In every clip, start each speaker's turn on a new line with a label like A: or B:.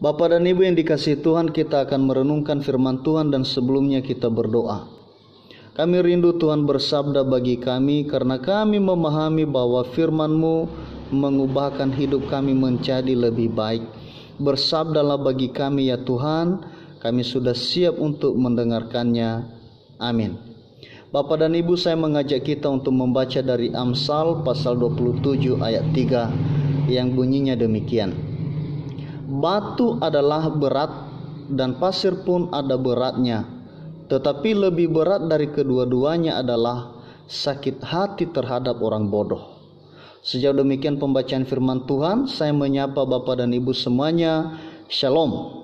A: Bapak dan Ibu yang dikasihi Tuhan, kita akan merenungkan firman Tuhan dan sebelumnya kita berdoa. Kami rindu Tuhan bersabda bagi kami karena kami memahami bahwa firman-Mu mengubahkan hidup kami menjadi lebih baik. Bersabdalah bagi kami ya Tuhan, kami sudah siap untuk mendengarkannya. Amin. Bapak dan Ibu, saya mengajak kita untuk membaca dari Amsal pasal 27 ayat 3 yang bunyinya demikian. Batu adalah berat dan pasir pun ada beratnya, tetapi lebih berat dari kedua-duanya adalah sakit hati terhadap orang bodoh. Sejauh demikian pembacaan firman Tuhan, saya menyapa Bapak dan Ibu semuanya. Shalom.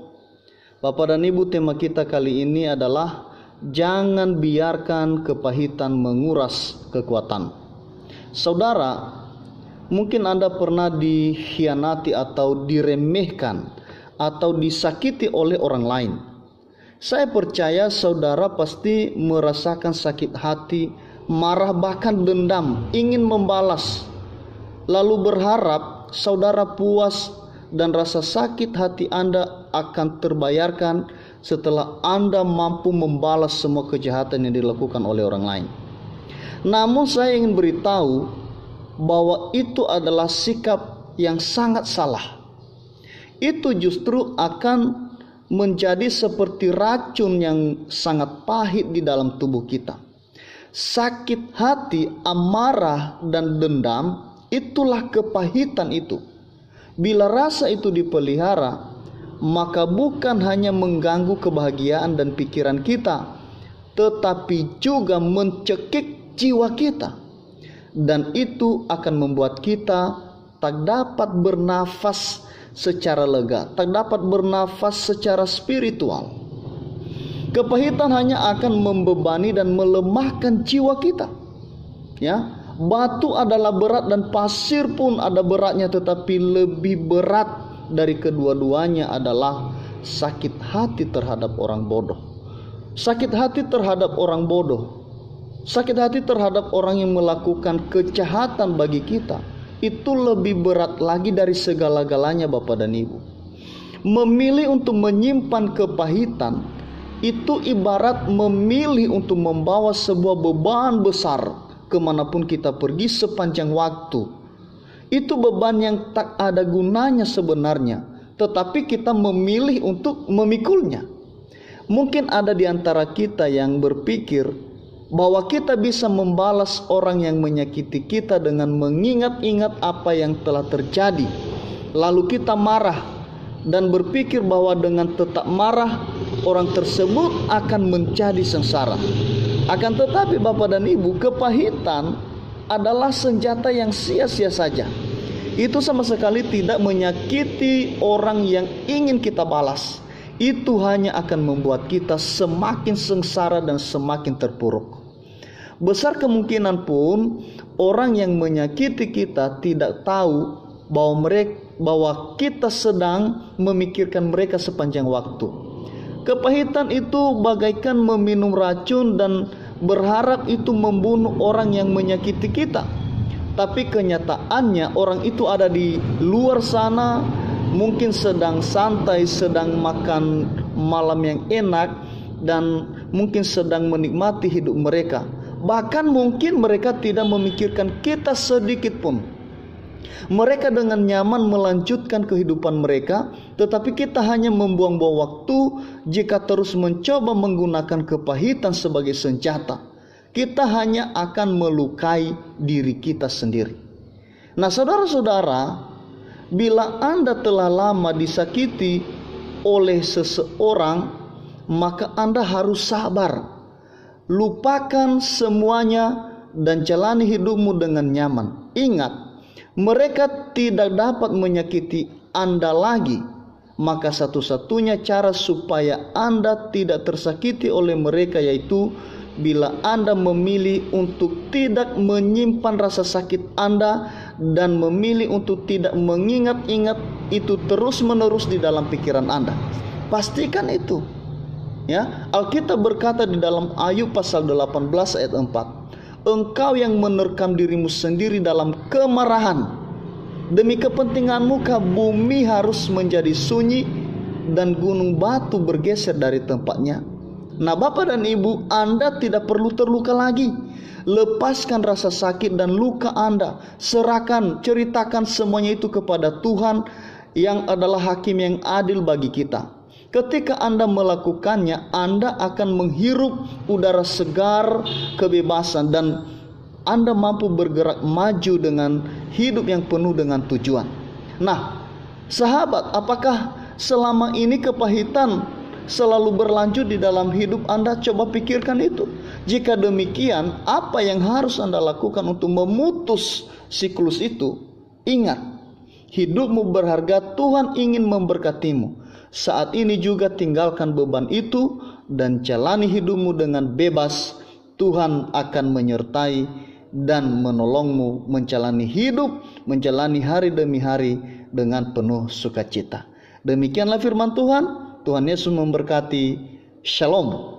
A: Bapak dan Ibu, tema kita kali ini adalah jangan biarkan kepahitan menguras kekuatan. Saudara, mungkin Anda pernah dikhianati atau diremehkan atau disakiti oleh orang lain. Saya percaya saudara pasti merasakan sakit hati, marah, bahkan dendam, ingin membalas. Lalu berharap saudara puas dan rasa sakit hati Anda akan terbayarkan setelah Anda mampu membalas semua kejahatan yang dilakukan oleh orang lain. Namun saya ingin beritahu bahwa itu adalah sikap yang sangat salah. Itu justru akan menjadi seperti racun yang sangat pahit di dalam tubuh kita. Sakit hati, amarah, dan dendam, itulah kepahitan itu. Bila rasa itu dipelihara, maka bukan hanya mengganggu kebahagiaan dan pikiran kita, tetapi juga mencekik jiwa kita. Dan itu akan membuat kita tak dapat bernafas secara lega, tak dapat bernafas secara spiritual. Kepahitan hanya akan membebani dan melemahkan jiwa kita. Ya, batu adalah berat dan pasir pun ada beratnya, tetapi lebih berat dari kedua-duanya adalah sakit hati terhadap orang bodoh. Sakit hati terhadap orang bodoh, sakit hati terhadap orang yang melakukan kejahatan bagi kita, itu lebih berat lagi dari segala-galanya Bapak dan Ibu. Memilih untuk menyimpan kepahitan itu ibarat memilih untuk membawa sebuah beban besar kemanapun kita pergi sepanjang waktu. Itu beban yang tak ada gunanya sebenarnya, tetapi kita memilih untuk memikulnya. Mungkin ada di antara kita yang berpikir bahwa kita bisa membalas orang yang menyakiti kita dengan mengingat-ingat apa yang telah terjadi. Lalu kita marah dan berpikir bahwa dengan tetap marah orang tersebut akan menjadi sengsara. Akan tetapi Bapak dan Ibu, kepahitan adalah senjata yang sia-sia saja. Itu sama sekali tidak menyakiti orang yang ingin kita balas. Itu hanya akan membuat kita semakin sengsara dan semakin terpuruk. Besar kemungkinan pun orang yang menyakiti kita tidak tahu bahwa kita sedang memikirkan mereka sepanjang waktu. Kepahitan itu bagaikan meminum racun dan berharap itu membunuh orang yang menyakiti kita. Tapi kenyataannya orang itu ada di luar sana, mungkin sedang santai, sedang makan malam yang enak, dan mungkin sedang menikmati hidup mereka. Bahkan mungkin mereka tidak memikirkan kita sedikit pun. Mereka dengan nyaman melanjutkan kehidupan mereka, tetapi kita hanya membuang-buang waktu jika terus mencoba menggunakan kepahitan sebagai senjata. Kita hanya akan melukai diri kita sendiri. Nah, saudara-saudara, bila Anda telah lama disakiti oleh seseorang, maka Anda harus sabar. Lupakan semuanya dan jalani hidupmu dengan nyaman. Ingat, mereka tidak dapat menyakiti Anda lagi. Maka satu-satunya cara supaya Anda tidak tersakiti oleh mereka yaitu bila Anda memilih untuk tidak menyimpan rasa sakit Anda dan memilih untuk tidak mengingat-ingat itu terus-menerus di dalam pikiran Anda. Pastikan itu. Ya, Alkitab berkata di dalam Ayub pasal 18 ayat 4, engkau yang menerkam dirimu sendiri dalam kemarahan, demi kepentinganmu bumi harus menjadi sunyi dan gunung batu bergeser dari tempatnya. Nah, Bapak dan Ibu, Anda tidak perlu terluka lagi. Lepaskan rasa sakit dan luka Anda. Serahkan, ceritakan semuanya itu kepada Tuhan yang adalah hakim yang adil bagi kita. Ketika Anda melakukannya, Anda akan menghirup udara segar kebebasan dan Anda mampu bergerak maju dengan hidup yang penuh dengan tujuan. Nah, sahabat, apakah selama ini kepahitan selalu berlanjut di dalam hidup Anda? Coba pikirkan itu. Jika demikian, apa yang harus Anda lakukan untuk memutus siklus itu? Ingat, hidupmu berharga, Tuhan ingin memberkatimu. Saat ini juga tinggalkan beban itu dan jalani hidupmu dengan bebas. Tuhan akan menyertai dan menolongmu menjalani hidup, menjalani hari demi hari dengan penuh sukacita. Demikianlah firman Tuhan. Tuhan Yesus memberkati. Shalom.